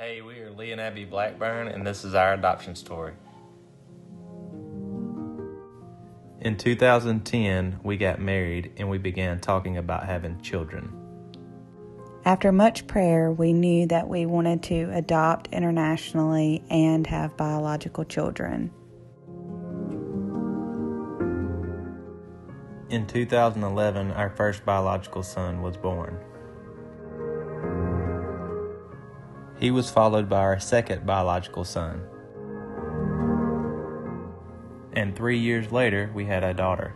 Hey, we are Lee and Abby Blackburn, and this is our adoption story. In 2010, we got married and we began talking about having children. After much prayer, we knew that we wanted to adopt internationally and have biological children. In 2011, our first biological son was born. He was followed by our second biological son. And 3 years later, we had a daughter.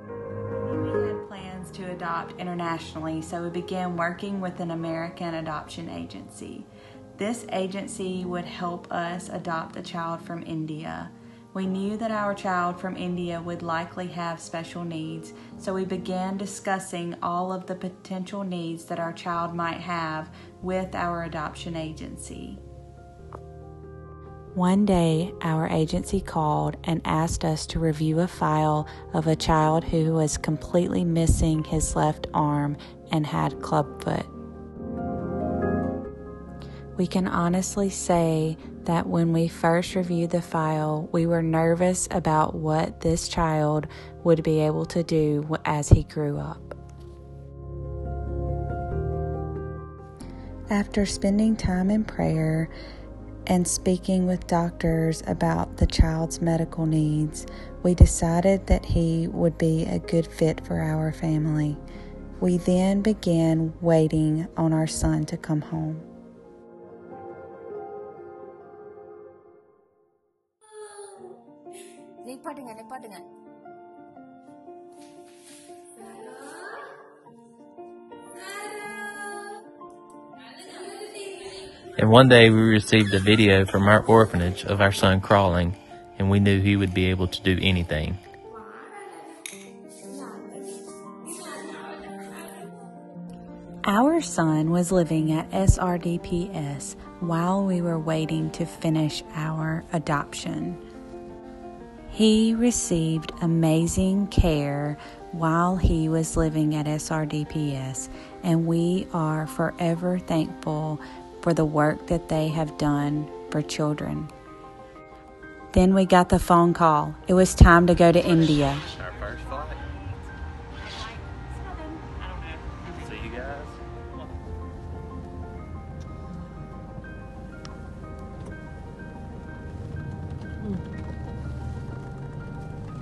We had plans to adopt internationally, so we began working with an American adoption agency. This agency would help us adopt a child from India. We knew that our child from India would likely have special needs, so we began discussing all of the potential needs that our child might have with our adoption agency. One day, our agency called and asked us to review a file of a child who was completely missing his left arm and had clubfoot. We can honestly say that when we first reviewed the file, we were nervous about what this child would be able to do as he grew up. After spending time in prayer and speaking with doctors about the child's medical needs, we decided that he would be a good fit for our family. We then began waiting on our son to come home. Lipat dengan. And one day we received a video from our orphanage of our son crawling, and we knew he would be able to do anything. Our son was living at SRDPS while we were waiting to finish our adoption. He received amazing care while he was living at SRDPS, and we are forever thankful for the work that they have done for children. Then we got the phone call. It was time to go to India. Our first flight. See you guys.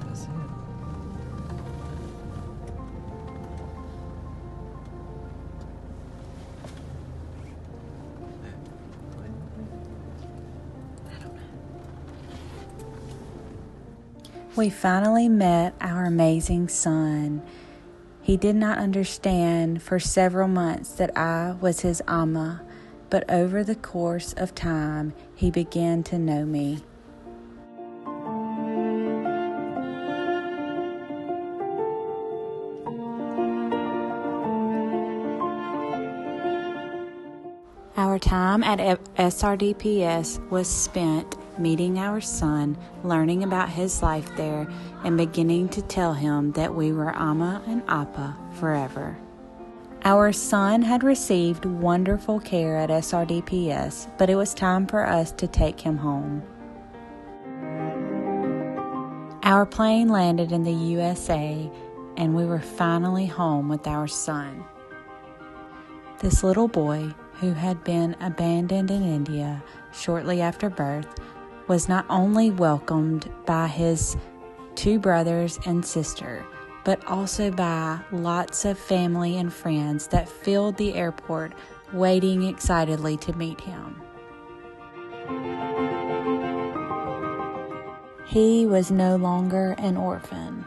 That's it. We finally met our amazing son. He did not understand for several months that I was his ama, but over the course of time, he began to know me. Our time at SRDPS was spent meeting our son, learning about his life there, and beginning to tell him that we were Ama and Appa forever. Our son had received wonderful care at SRDPS, but it was time for us to take him home. Our plane landed in the USA, and we were finally home with our son. This little boy, who had been abandoned in India shortly after birth, was not only welcomed by his two brothers and sister, but also by lots of family and friends that filled the airport waiting excitedly to meet him. He was no longer an orphan.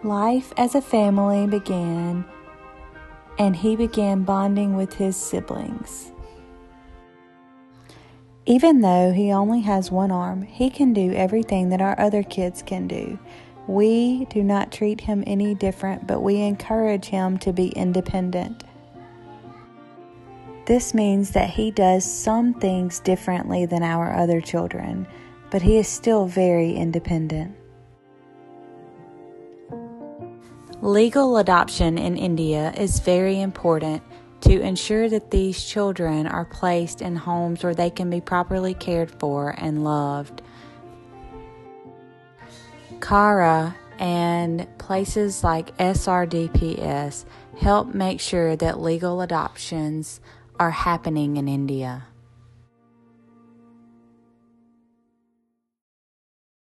Life as a family began, and he began bonding with his siblings. Even though he only has one arm, he can do everything that our other kids can do. We do not treat him any different, but we encourage him to be independent. This means that he does some things differently than our other children, but he is still very independent. Legal adoption in India is very important to ensure that these children are placed in homes where they can be properly cared for and loved. CARA and places like SRDPS help make sure that legal adoptions are happening in India.